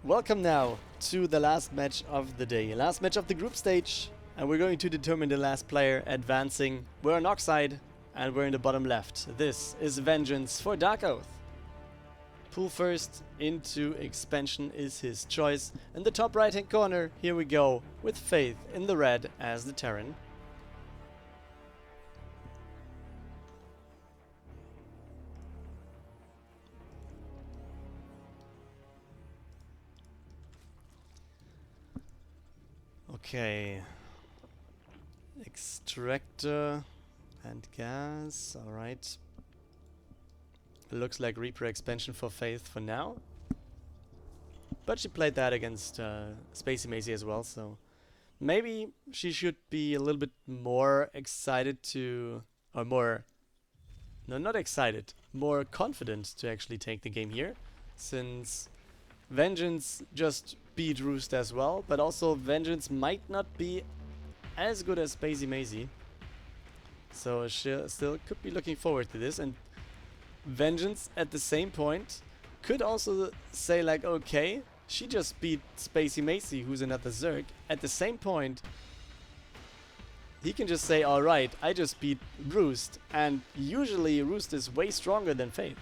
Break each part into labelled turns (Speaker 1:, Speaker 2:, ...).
Speaker 1: Welcome now to the last match of the day. Last match of the group stage. And we're going to determine the last player advancing. We're on Oxide and we're in the bottom left. This is Vengeance for Dark Oath. Pull first into expansion is his choice. In the top right hand corner, here we go with Faith in the red as the Terran. Okay. Extractor and gas, alright. Looks like Reaper expansion for Faith for now. But she played that against Spacey Macy as well, so maybe she should be a little bit more excited to, or more, no, not excited, more confident to actually take the game here, since Vengeance just beat Roost as well, but also Vengeance might not be as good as Spacey Macy. So she still could be looking forward to this, and Vengeance at the same point could also say like, okay, she just beat Spacey Macy, who's another Zerg. At the same point, he can just say, alright, I just beat Roost, and usually Roost is way stronger than Faith.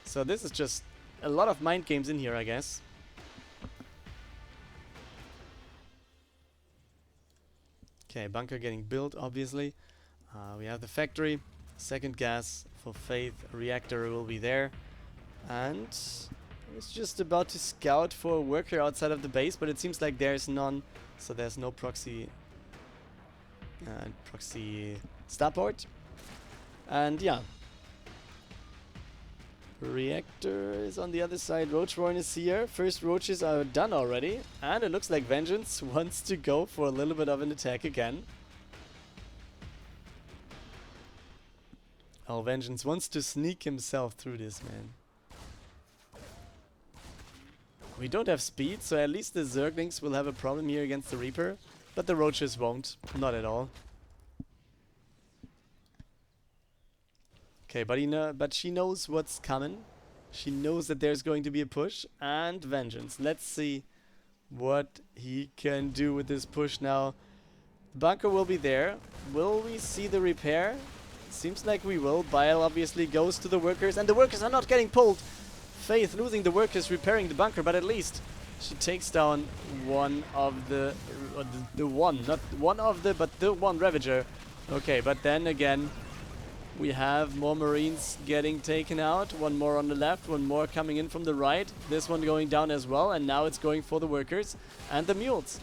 Speaker 1: So this is just a lot of mind games in here, I guess. Okay, bunker getting built, obviously. We have the factory. Second gas for Faith. Reactor will be there. And it's just about to scout for a worker outside of the base, but it seems like there's none. So there's no proxy starport. And yeah. Reactor is on the other side. Roachborn is here. First roaches are done already. And it looks like Vengeance wants to go for a little bit of an attack again. Oh, Vengeance wants to sneak himself through this, man. We don't have speed, so at least the Zerglings will have a problem here against the Reaper. But the roaches won't. Not at all. Okay, but she knows what's coming. She knows that there's going to be a push. And Vengeance. Let's see what he can do with this push now. Bunker will be there. Will we see the repair? Seems like we will. Bile obviously goes to the workers. And the workers are not getting pulled. Faith losing the workers, repairing the bunker. But at least she takes down one of the one Ravager. Okay, but then again, we have more Marines getting taken out. One more on the left, one more coming in from the right. This one going down as well, and now it's going for the workers and the mules.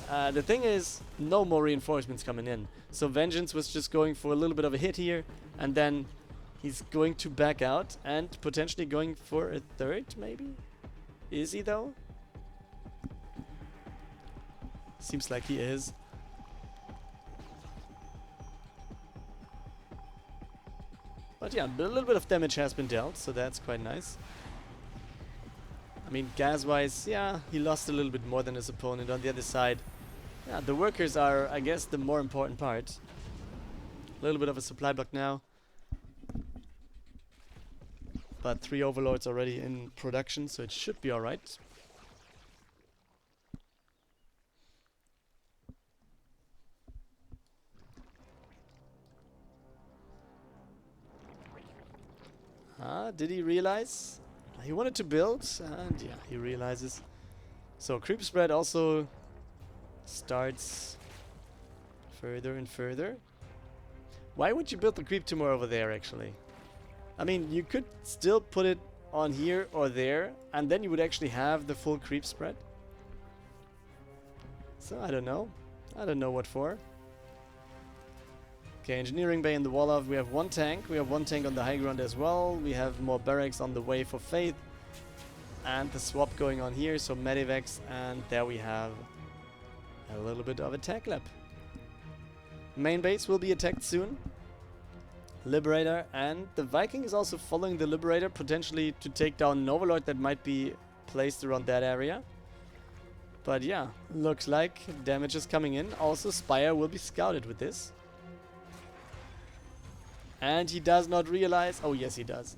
Speaker 1: The thing is, no more reinforcements coming in. So Vengeance was just going for a little bit of a hit here, and then he's going to back out and potentially going for a third, maybe? Is he though? Seems like he is. But yeah, a little bit of damage has been dealt, so that's quite nice. I mean, gas-wise, yeah, he lost a little bit more than his opponent. On the other side, yeah, the workers are, I guess, the more important part. A little bit of a supply block now. But 3 overlords already in production, so it should be alright. Did he realize? He wanted to build, and yeah, he realizes. So creep spread also starts further and further. Why would you build the creep tumor over there, actually? I mean, you could still put it on here or there, and then you would actually have the full creep spread. So I don't know. I don't know what for. Okay, engineering bay in the wall of. We have one tank. We have one tank on the high ground as well. We have more barracks on the way for Faith. And the swap going on here. So medivacs, and there we have a little bit of a tech lab. Main base will be attacked soon. Liberator, and the Viking is also following the Liberator, potentially to take down an Overlord that might be placed around that area. But yeah, looks like damage is coming in. Also, Spire will be scouted with this. And he does not realize... Oh, yes, he does.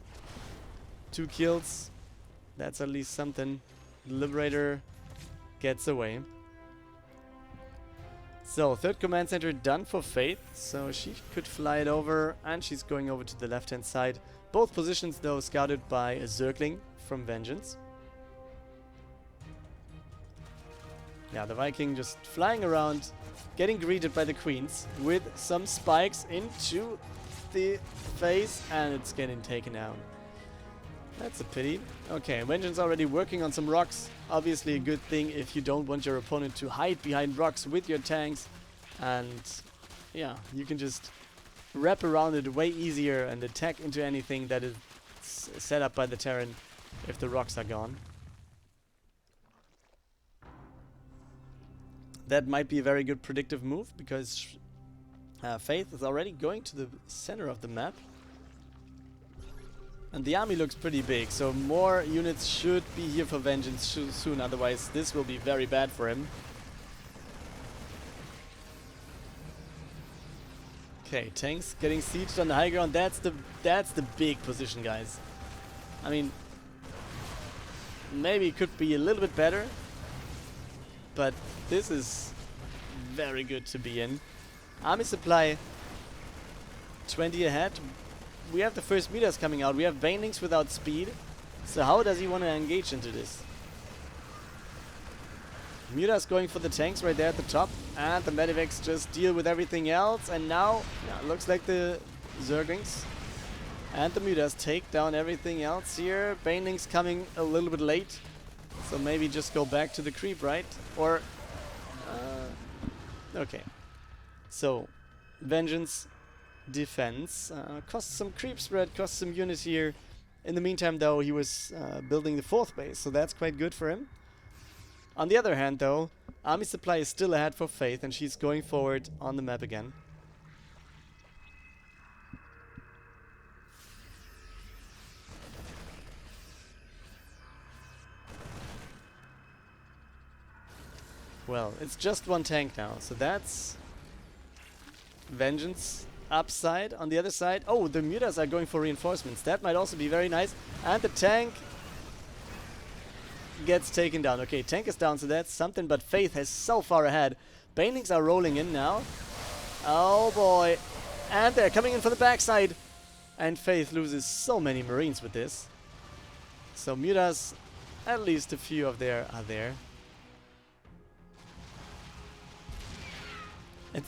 Speaker 1: 2 kills. That's at least something. The Liberator gets away. So, third command center done for Faith. So she could fly it over, and she's going over to the left-hand side. Both positions, though, scouted by a Zergling from Vengeance. Yeah, the Viking just flying around, getting greeted by the queens with some spikes into the face, and it's getting taken down. That's a pity. Okay, Vengeance already working on some rocks. Obviously a good thing if you don't want your opponent to hide behind rocks with your tanks. And yeah, you can just wrap around it way easier and attack into anything that is set up by the Terran if the rocks are gone. That might be a very good predictive move because Faith is already going to the center of the map. And the army looks pretty big, so more units should be here for Vengeance soon, otherwise this will be very bad for him. Okay, tanks getting sieged on the high ground. That's the big position, guys. I mean, maybe it could be a little bit better, but this is very good to be in. Army supply 20 ahead. We have the first meters coming out. We have Banelings without speed. So how does he want to engage into this? Muta's going for the tanks right there at the top. And the Medivacs just deal with everything else. And now, yeah, looks like the Zerglings and the Mutas take down everything else here. Banelings coming a little bit late. So maybe just go back to the creep, right? Or... okay. So, Vengeance... defense. Costs some creep spread, costs some units here. In the meantime, though, he was building the fourth base, so that's quite good for him. On the other hand, though, army supply is still ahead for Faith, and she's going forward on the map again. Well, it's just one tank now, so that's Vengeance upside. On the other side, oh, the Mutas are going for reinforcements. That might also be very nice. And the tank gets taken down. Okay, tank is down, so that's something, but Faith is so far ahead. Banelings are rolling in now. Oh boy. And they're coming in from the backside. And Faith loses so many Marines with this. So Mutas, at least a few of there are there.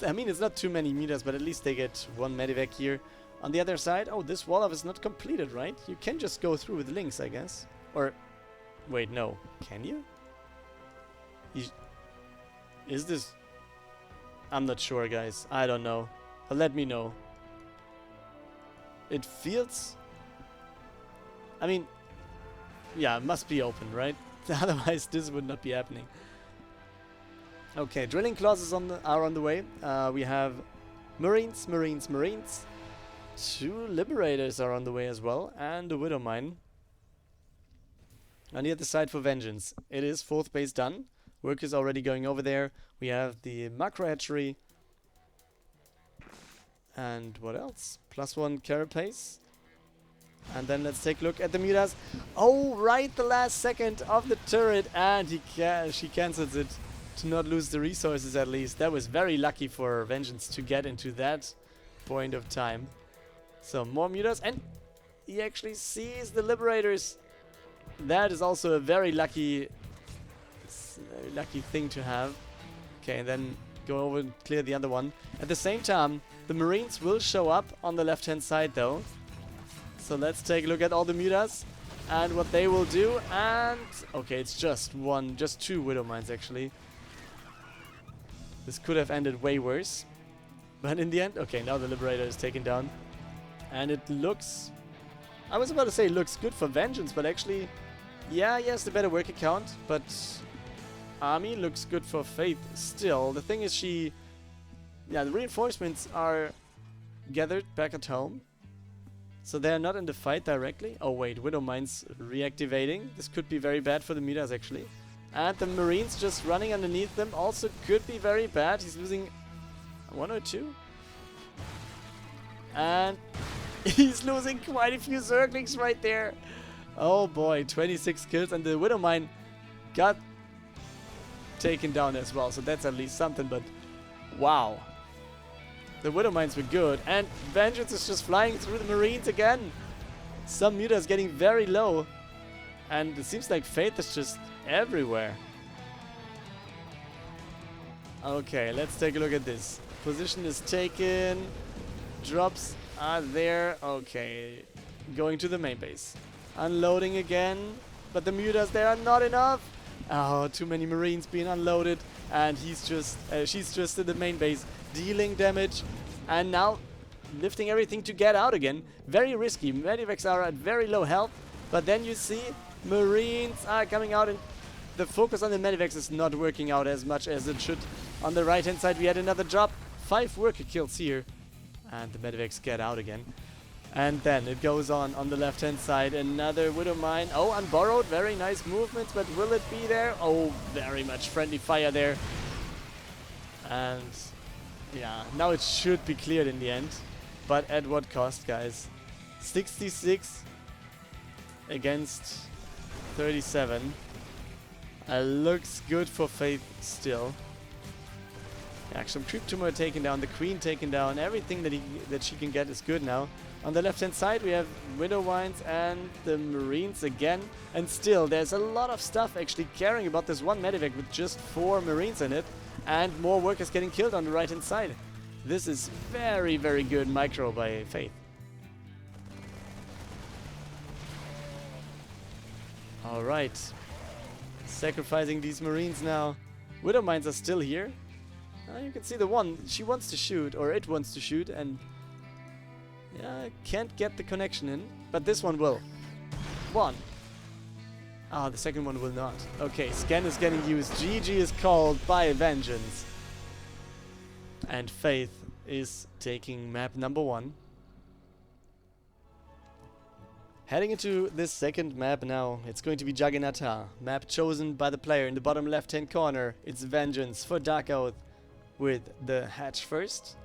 Speaker 1: I mean, it's not too many meters, but at least they get one medivac here. On the other side, oh, this wall-off is not completed, right? You can just go through with links, I guess. Or, wait, no. Can you? Is this... I'm not sure, guys. I don't know. Let me know. It feels... I mean... yeah, it must be open, right? Otherwise, this would not be happening. Okay, drilling clauses are on the way. We have Marines. 2 Liberators are on the way as well, and a Widow Mine. On the other side for Vengeance, it is 4th base done. Work is already going over there. We have the Macro Hatchery. And what else? +1 Carapace. And then let's take a look at the Mutas. Oh, right, the last second of the turret, and she cancels it. To not lose the resources at least. That was very lucky for Vengeance to get into that point of time. So more Mutas, and he actually sees the Liberators. That is also a very lucky thing to have. Okay, and then go over and clear the other one. At the same time, the Marines will show up on the left-hand side though. So let's take a look at all the Mutas and what they will do. And okay, it's just 2 Widow Mines actually. This could have ended way worse. But in the end, okay, now the Liberator is taken down. And it looks... I was about to say looks good for Vengeance, but actually... yeah, yes, the better work account, but... Army looks good for Faith still. The thing is yeah, the reinforcements are gathered back at home. So they're not in the fight directly. Oh wait, Widow Mines reactivating. This could be very bad for the Mutas actually. And the Marines just running underneath them also could be very bad. He's losing 1 or 2. And he's losing quite a few Zerglings right there. Oh boy, 26 kills, and the Widow Mine got taken down as well, so that's at least something, but wow. The Widow Mines were good, and Vengeance is just flying through the Marines again. Some Mutas getting very low, and it seems like Faith is just everywhere. Okay, let's take a look at this. Position is taken. Drops are there. Okay, going to the main base. Unloading again, but the Mutas, they are not enough. Oh, too many Marines being unloaded, and she's just in the main base, dealing damage, and now lifting everything to get out again. Very risky. Medivacs are at very low health, but then you see Marines are coming out, and the focus on the Medivacs is not working out as much as it should. On the right hand side we had another drop, 5 worker kills here, and the Medivacs get out again. And then it goes on the left hand side, another Widow Mine. Oh, unborrowed, very nice movements, but will it be there? Oh, very much friendly fire there. And yeah, now it should be cleared in the end, but at what cost, guys? 66 against 37. Looks good for Faith still. Yeah, some Creep Tumor taken down, the Queen taken down, everything that she can get is good now. On the left hand side we have Widow Mines and the Marines again, and still there's a lot of stuff actually caring about this one Medivac with just 4 Marines in it, and more workers getting killed on the right hand side. This is very, very good micro by Faith. Alright, sacrificing these Marines now. Widow Mines are still here. You can see the one, she wants to shoot, or it wants to shoot, and yeah, can't get the connection in, but this one will. One. Ah, the second one will not. Okay, scan is getting used. GG is called by Vengeance. And Faith is taking map number 1. Heading into this second map now. It's going to be Juggernaut. Map chosen by the player in the bottom left hand corner. It's Vengeance for Dark Oath with the hatch first.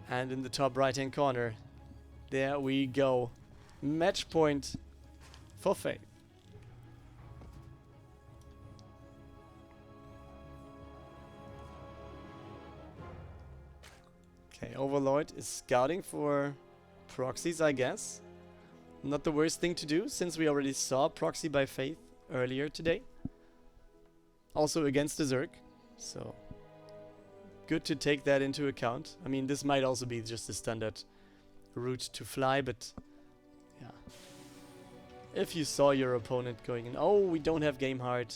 Speaker 1: And in the top right hand corner, there we go. Match point for Faith. Okay, Overlord is scouting for proxies, I guess. Not the worst thing to do, since we already saw proxy by Faith earlier today. Also against the Zerg, so good to take that into account. I mean, this might also be just a standard route to fly, but yeah. If you saw your opponent going in... Oh, we don't have game hard.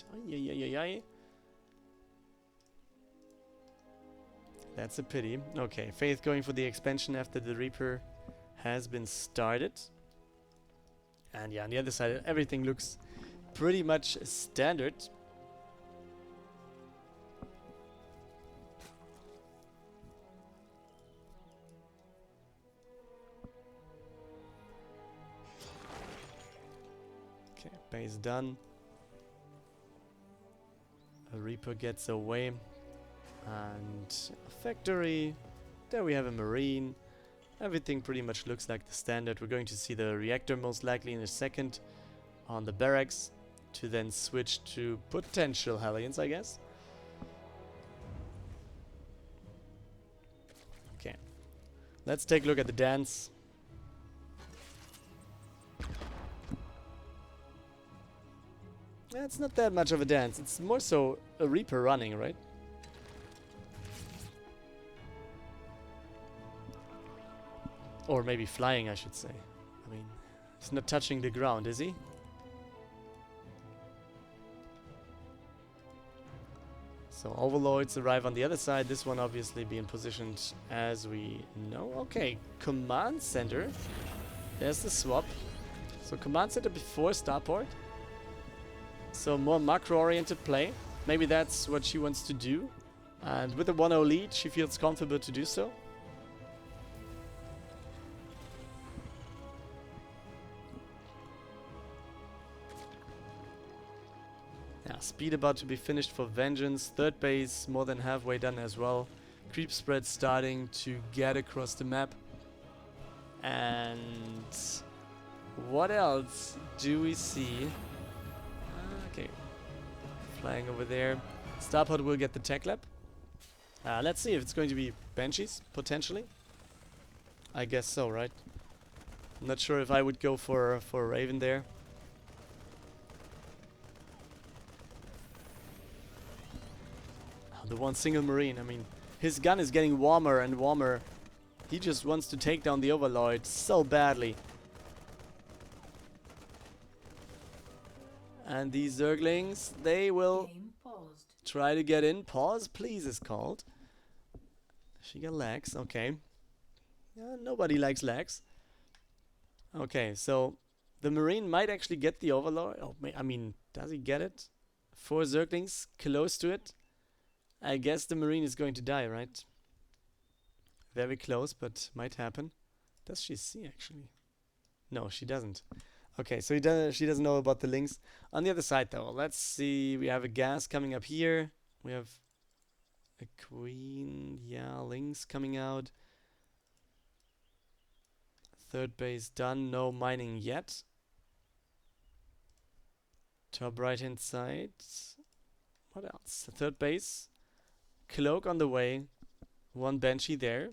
Speaker 1: That's a pity. Okay, Faith going for the expansion after the Reaper has been started. And yeah, on the other side, everything looks pretty much standard. Okay, base done. A Reaper gets away. And a factory. There we have a Marine. Everything pretty much looks like the standard. We're going to see the reactor most likely in a second on the barracks, to then switch to potential Hellions, I guess. Okay. Let's take a look at the dance. It's not that much of a dance. It's more so a Reaper running, right? Or maybe flying, I should say. I mean, he's not touching the ground, is he? So Overlords arrive on the other side. This one obviously being positioned as we know. Okay, Command Center. There's the swap. So Command Center before Starport. So more macro-oriented play. Maybe that's what she wants to do. And with a 1-0 lead, she feels comfortable to do so. Yeah, speed about to be finished for Vengeance. Third base more than halfway done as well. Creep spread starting to get across the map. And What else do we see? Okay, flying over there. Starpod will get the tech lab. Let's see if it's going to be Banshees, potentially. I guess so, right? I'm not sure if I would go for Raven there. The one single Marine, I mean, his gun is getting warmer and warmer. He just wants to take down the Overlord so badly. And these Zerglings, they will try to get in. Pause, please, is called. She got lags, okay. Nobody likes lags. Okay, so the Marine might actually get the Overlord. Oh, I mean, does he get it? 4 Zerglings close to it. I guess the Marine is going to die, right? Very close, but might happen. Does she see, actually? No, she doesn't. Okay, so she doesn't know about the links. On the other side, though, let's see. We have a gas coming up here. We have a queen. Yeah, links coming out. Third base done. No mining yet. Top right-hand side. What else? Third base. Cloak on the way. 1 Banshee there.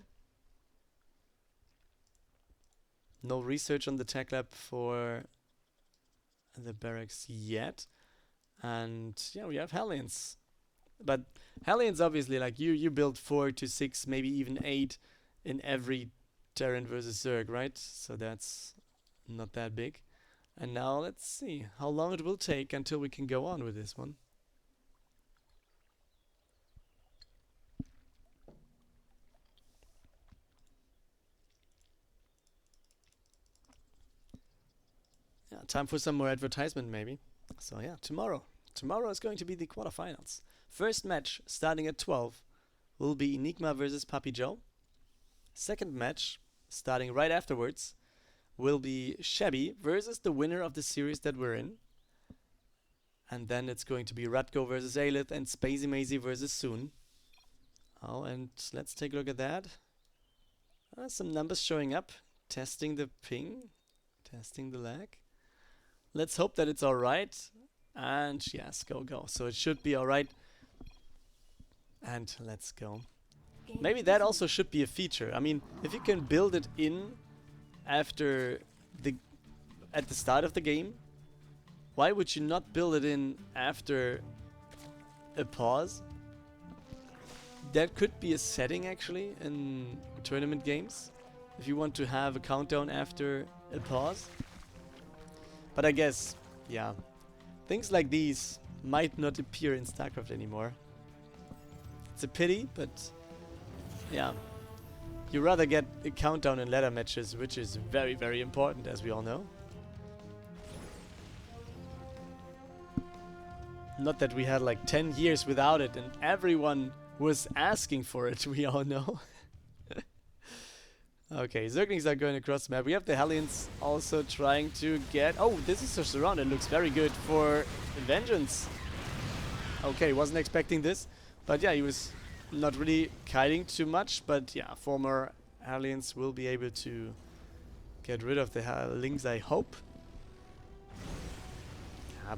Speaker 1: No research on the tech lab for the barracks yet. And yeah, we have Hellions. But Hellions, obviously, like you build 4 to 6, maybe even 8 in every Terran versus Zerg, right? So that's not that big. And now let's see how long it will take until we can go on with this one. Yeah, time for some more advertisement maybe. So yeah, tomorrow. Tomorrow is going to be the quarterfinals. First match, starting at 12, will be Enigma versus Papi Joe. Second match, starting right afterwards, will be Shabby versus the winner of the series that we're in. And then it's going to be Ratko versus Aelith and Spacey Mazy versus Soon. Oh, and let's take a look at that. Some numbers showing up. Testing the ping. Testing the lag. Let's hope that it's alright. And yes, go. So it should be alright. And let's go. Maybe that also should be a feature. I mean, if you can build it in at the start of the game, why would you not build it in after a pause? That could be a setting actually in tournament games, if you want to have a countdown after a pause. But I guess, yeah, things like these might not appear in Starcraft anymore. It's a pity, but yeah, you rather get a countdown in ladder matches, which is very, very important, as we all know. Not that we had like 10 years without it and everyone was asking for it, we all know. Okay, Zerglings are going across the map. We have the Hellions also trying to get... Oh, this is a surround. It looks very good for Vengeance. Okay, wasn't expecting this. But yeah, he was not really kiting too much. But yeah, former Hellions will be able to get rid of the Lings, I hope.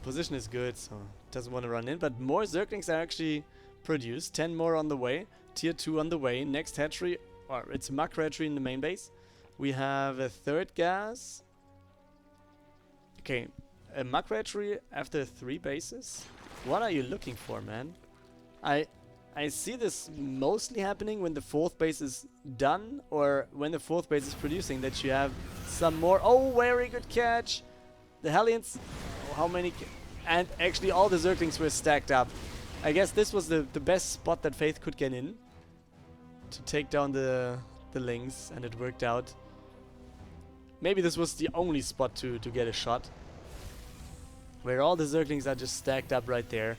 Speaker 1: Position is good, so doesn't want to run in. But more Zerglings are actually produced. 10 more on the way. Tier 2 on the way. Next hatchery... Or it's a Muck hatchery in the main base. We have a third gas. Okay, a Muck hatchery after 3 bases? What are you looking for, man? I see this mostly happening when the 4th base is done, or when the 4th base is producing, that you have some more... Oh, very good catch! The Hellions... Oh, how many... And actually all the Zerglings were stacked up. I guess this was the best spot that Faith could get in to take down the Lings, and it worked out. Maybe this was the only spot to get a shot, where all the Zerglings are just stacked up right there.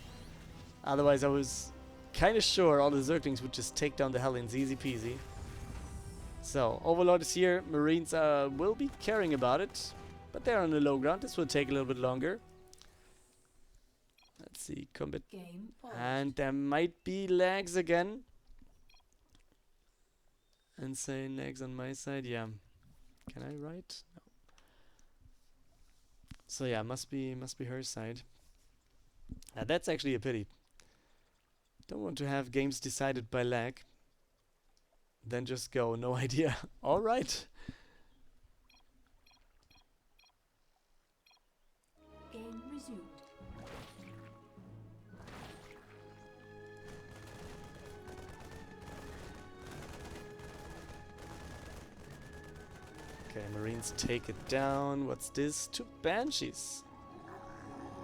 Speaker 1: Otherwise I was kind of sure all the Zerglings would just take down the Hellions easy peasy. So, Overlord is here. Marines will be caring about it, but they're on the low ground. This will take a little bit longer. Let's see, combat. And there might be lags again. And say lags on my side, yeah. Can I write? No. So yeah, must be her side. That's actually a pity. Don't want to have games decided by lag. Then just go, no idea. Alright.
Speaker 2: Game resumed.
Speaker 1: Okay, Marines take it down. What's this? 2 Banshees.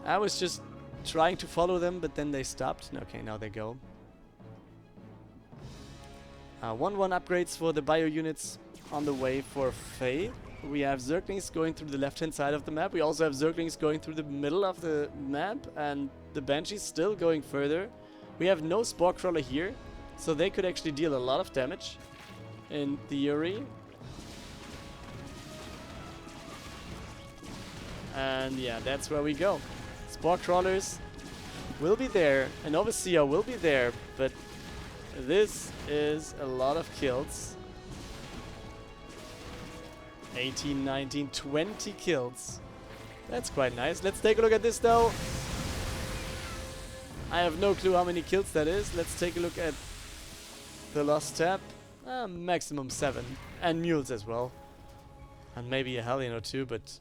Speaker 1: I was just trying to follow them, but then they stopped. Okay, now they go. 1-1 upgrades for the bio units on the way for Faye. We have Zerglings going through the left-hand side of the map. We also have Zerglings going through the middle of the map, and the Banshees still going further. We have no Spore Crawler here, so they could actually deal a lot of damage, in theory. And yeah, that's where we go. Spore Crawlers will be there, an Overseer will be there, but this is a lot of kills. 18, 19, 20 kills. That's quite nice. Let's take a look at this though. I have no clue how many kills that is. Let's take a look at the lost tab. Maximum 7. And mules as well. And maybe a Hellion or 2, but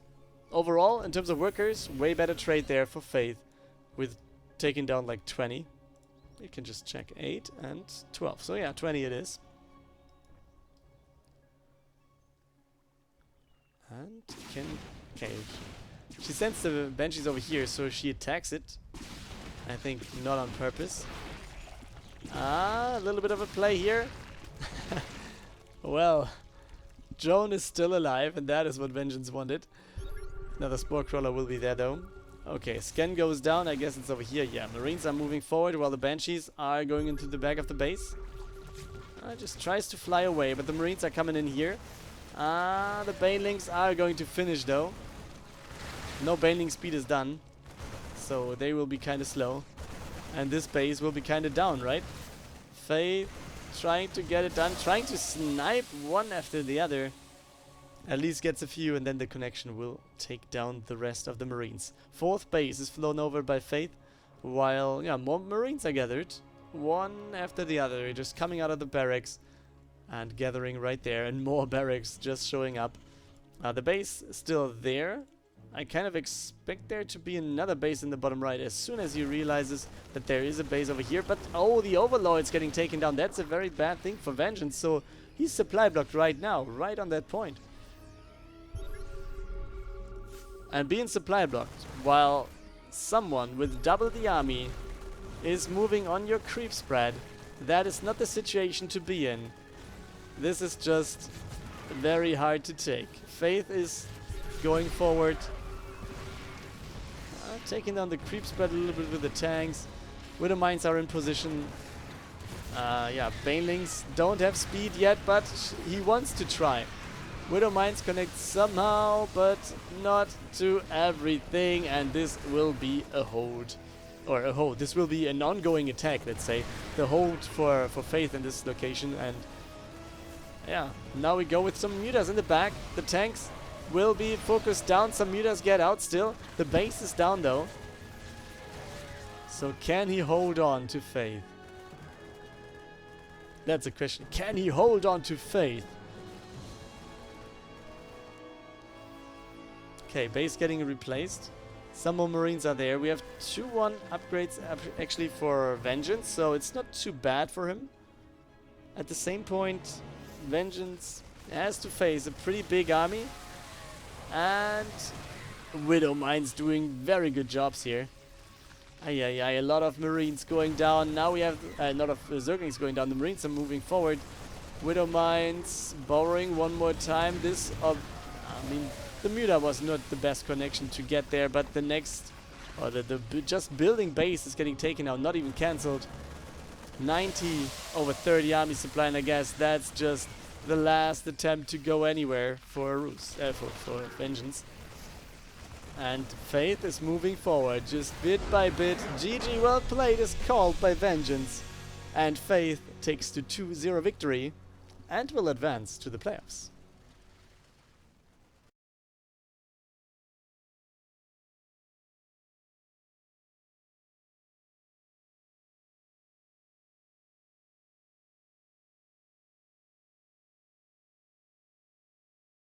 Speaker 1: overall, in terms of workers, way better trade there for Faith. With taking down like 20. You can just check 8 and 12. So yeah, 20 it is. And can... Okay. She sends the Banshees over here, so she attacks it. I think not on purpose. A little bit of a play here. Well, Joan is still alive, and that is what Vengeance wanted. Another Spore Crawler will be there though. Okay, scan goes down. I guess it's over here. Yeah, Marines are moving forward while the Banshees are going into the back of the base. Just tries to fly away, but the Marines are coming in here. The Banelings are going to finish though. No Baneling speed is done, so they will be kind of slow. And this base will be kind of down, right? Faith trying to get it done, trying to snipe one after the other. At least gets a few, and then the connection will take down the rest of the Marines. 4th base is flown over by Faith, while yeah, more Marines are gathered. One after the other, just coming out of the barracks and gathering right there, and more barracks just showing up. The base is still there. I kind of expect there to be another base in the bottom right as soon as he realizes that there is a base over here. But oh, the Overlord's getting taken down. That's a very bad thing for Vengeance, so he's supply blocked right now, right on that point. And being supply blocked while someone with double the army is moving on your creep spread, that is not the situation to be in. This is just very hard to take. Faith is going forward, taking down the creep spread a little bit with the tanks. Widow Mines are in position. Yeah, Banelings don't have speed yet, but he wants to try. Widow Mines connect somehow, but not to everything, and this will be a hold. Or a hold. This will be an ongoing attack, let's say. The hold for Faith in this location, and yeah, now we go with some mutas in the back. The tanks will be focused down. Some mutas get out still. The base is down though. So can he hold on to Faith? That's a question. Can he hold on to Faith? Okay, base getting replaced. Some more Marines are there. We have 2-1 upgrades actually for Vengeance, so it's not too bad for him. At the same point, Vengeance has to face a pretty big army. And Widow Mines doing very good jobs here. A lot of Marines going down. Now we have a lot of Zerglings going down. The Marines are moving forward. Widow Mines borrowing one more time. This, I mean, the Muta was not the best connection to get there, but the next, or the just building base is getting taken out, not even cancelled. 90 over 30 army supply, and I guess that's just the last attempt to go anywhere for Rus, for Vengeance. And Faith is moving forward, just bit by bit. GG, well played is called by Vengeance. And Faith takes the 2-0 victory and will advance to the playoffs.